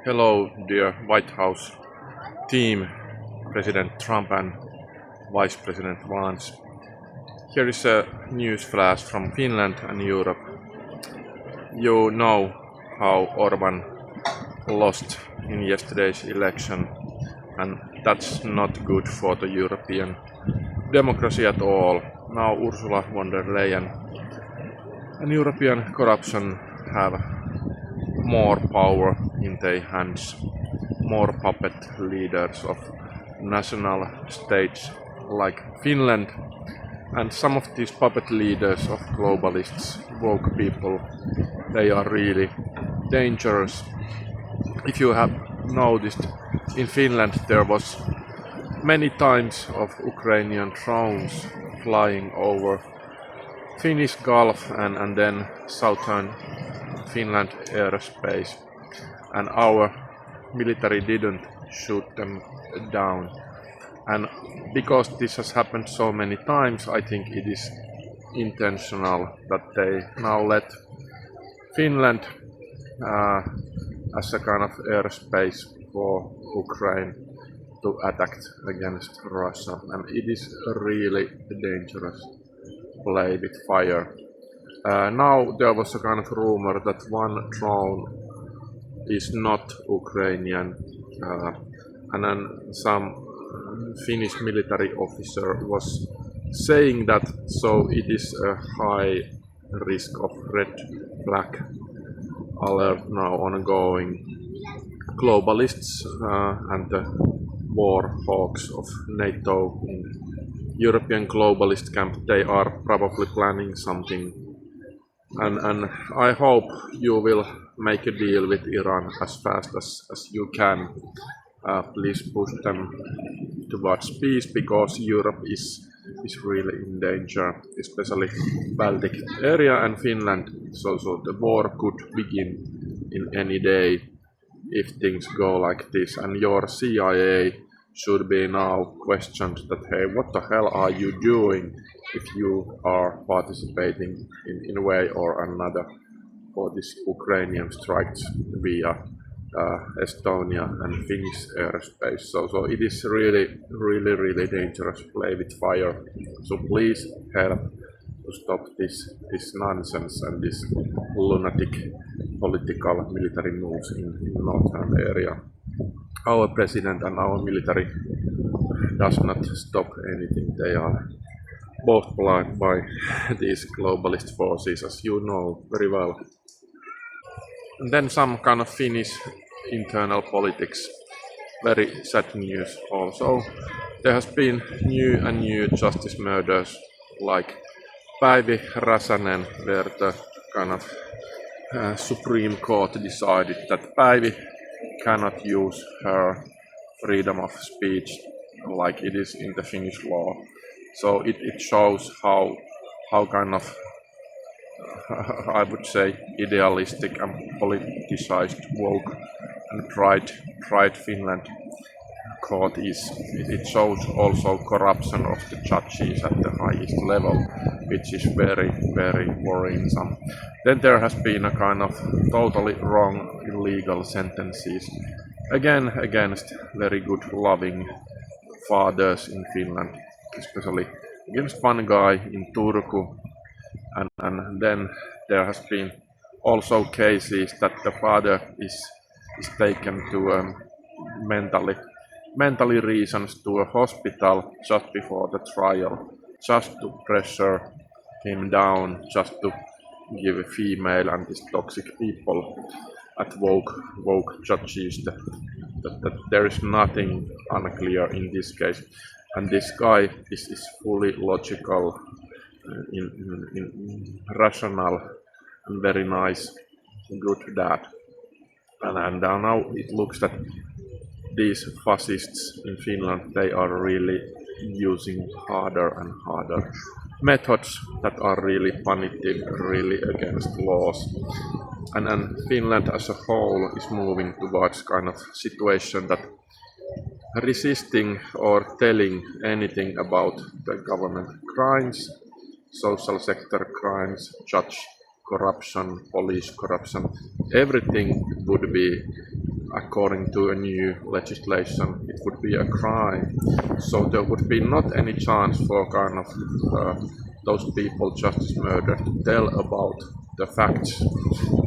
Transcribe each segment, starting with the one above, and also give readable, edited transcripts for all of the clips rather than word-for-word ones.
Hello, dear White House team, President Trump and Vice President Vance. Here is a news flash from Finland and Europe. You know how Orban lost in yesterday's election, and that's not good for the European democracy at all. Now Ursula von der Leyen and European corruption have more power in their hands, more puppet leaders of national states like Finland, and some of these puppet leaders of globalists, woke people, they are really dangerous. If you have noticed, in Finland there was many times of Ukrainian drones flying over Finnish Gulf and then southern Finland airspace, and our military didn't shoot them down. And because this has happened so many times, I think it is intentional that they now let Finland as a kind of airspace for Ukraine to attack against Russia, and it is really dangerous play with fire. Now there was a kind of rumor that one drone is not Ukrainian, and then some Finnish military officer was saying that, so it is a high risk of red flag alert now ongoing. Globalists and the war hawks of NATO in European globalist camp, they are probably planning something, and I hope you will make a deal with Iran as fast as you can. Please push them towards peace, because Europe is really in danger, especially Baltic area and Finland. So the war could begin in any day if things go like this, and your CIA should be now questioned that, hey, what the hell are you doing if you are participating in a way or another for this Ukrainian strikes via Estonia and Finnish airspace. So it is really dangerous play with fire. So please help to stop this nonsense and this lunatic political military moves in northern area. Our president and our military does not stop anything. They are both blind by these globalist forces, as you know very well. And then some kind of Finnish internal politics. Very sad news also. There has been new justice murders like Päivi Räsänen, where the kind of Supreme Court decided that Päivi cannot use her freedom of speech like it is in the Finnish law. So it shows how kind of I would say idealistic and politicized, woke and pride Finland court is. It shows also corruption of the judges at the highest level, which is very worrisome. Then there has been a kind of totally wrong illegal sentences, again against very good loving fathers in Finland, especially against one guy in Turku. And then there has been also cases that the father is taken to mentally reasons to a hospital just before the trial, just to pressure him down, just to give a female and these toxic people at woke judges that there is nothing unclear in this case, and this guy is fully logical, in rational and very nice, good dad. And now it looks that these fascists in Finland, they are really using harder and harder methods that are really punitive, really against laws. And Finland as a whole is moving towards kind of situation that resisting or telling anything about the government crimes, social sector crimes, judge corruption, police corruption, everything would be according to a new legislation, it would be a crime. So there would be not any chance for kind of those people justice murder to tell about the facts.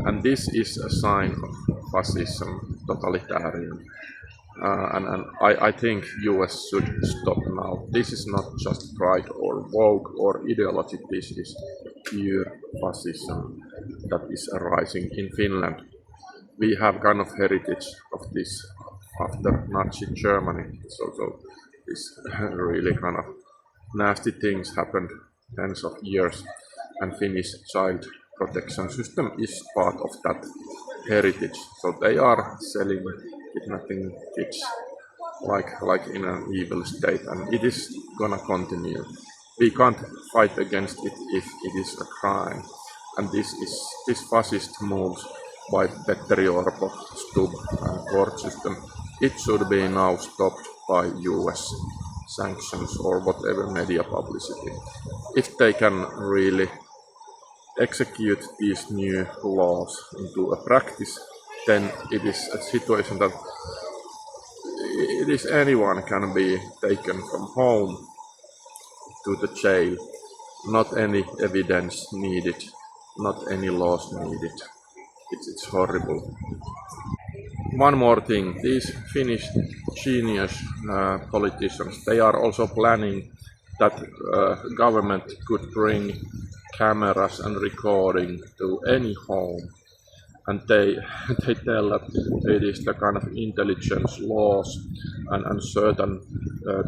And this is a sign of fascism, totalitarian. And I think US should stop now. This is not just pride or woke or ideology, this is pure fascism that is arising in Finland. We have kind of heritage of this after Nazi Germany, so this really kind of nasty things happened tens of years, and Finnish child protection system is part of that heritage. So they are selling, kidnapping kids like in an evil state, and it is gonna continue. We can't fight against it if it is a crime, and this fascist moves by Petteri Orpo, Stubb court system. It should be now stopped by US sanctions or whatever media publicity. If they can really execute these new laws into a practice, then it is a situation that it is anyone can be taken from home to the jail. Not any evidence needed, not any laws needed. It's horrible. One more thing, these Finnish genius politicians, they are also planning that government could bring cameras and recording to any home, and they tell that it is the kind of intelligence laws and certain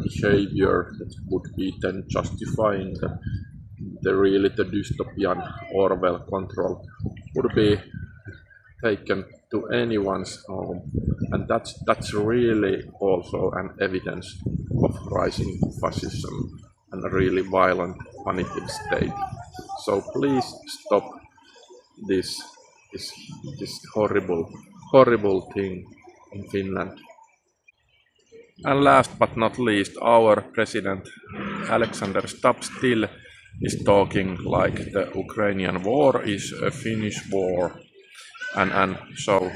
behavior that would be then justifying the dystopian Orwell control would be taken to anyone's home, and that's really also an evidence of rising fascism and a really violent punitive state. So please stop this horrible thing in Finland. And last but not least, our president Alexander Stubb still is talking like the Ukrainian war is a Finnish war, and so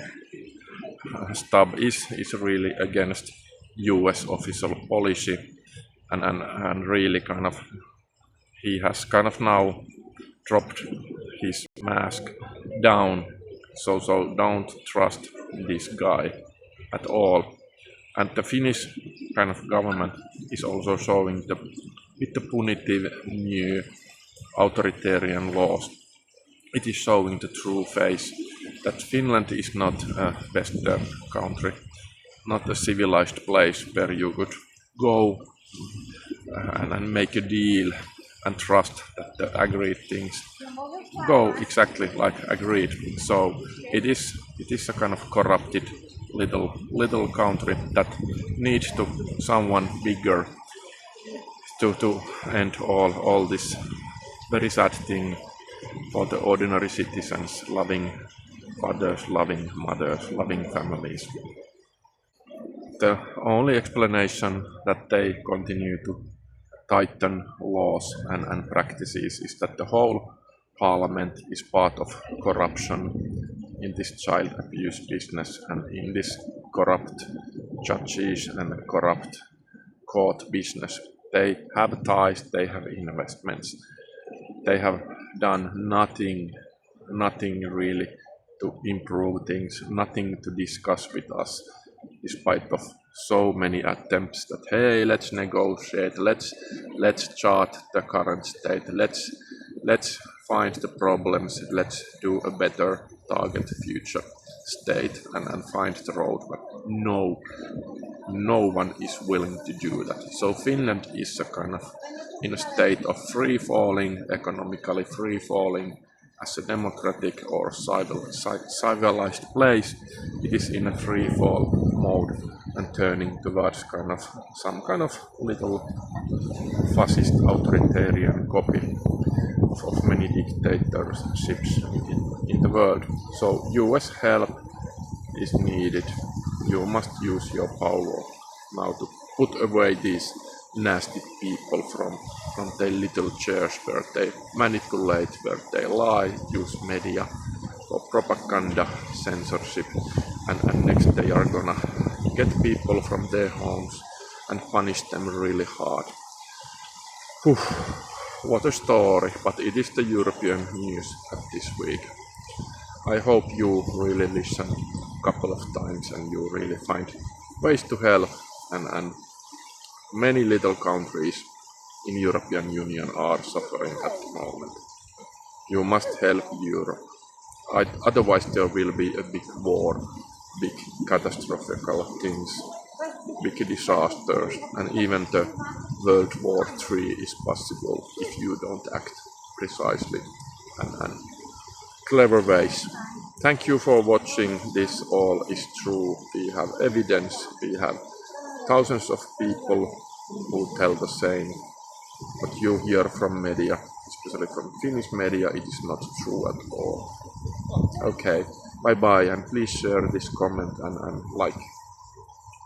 Stubb is really against US official policy, and really kind of he has kind of now dropped his mask down, so don't trust this guy at all. And the Finnish kind of government is also showing with the punitive new authoritarian laws, it is showing the true face that Finland is not a Western country, not a civilized place where you could go and make a deal and trust that the agreed things go exactly like agreed. So it is a kind of corrupted little country that needs to someone bigger to end all this very sad thing for the ordinary citizens, loving fathers, loving mothers, loving families. The only explanation that they continue to tighten laws and practices is that the whole parliament is part of corruption in this child abuse business and in this corrupt judges and corrupt court business. They have ties, they have investments, they have done nothing really to improve things, nothing to discuss with us, despite of so many attempts that hey, let's negotiate, let's chart the current state, let's find the problems, let's do a better target future state and find the road. But no one is willing to do that. So Finland is a kind of in a state of free falling, economically free falling. As a democratic or civilized place, it is in a free fall mode and turning towards some kind of little fascist authoritarian copy of many dictatorships in the world. So US help is needed. You must use your power now to put away these nasty people from their little chairs where they manipulate, where they lie, use media for propaganda, censorship, and next they are gonna get people from their homes and punish them really hard. Whew, what a story, but it is the European news at this week. I hope you really listen a couple of times and you really find ways to help, and many little countries in European Union are suffering at the moment. You must help Europe. Otherwise there will be a big war, big catastrophical things, big disasters, and even the World War III is possible if you don't act precisely and clever ways. Thank you for watching. This all is true. We have evidence. We have thousands of people who tell the same. What you hear from media, especially from Finnish media, it is not true at all. Okay, bye bye, and please share this comment and like.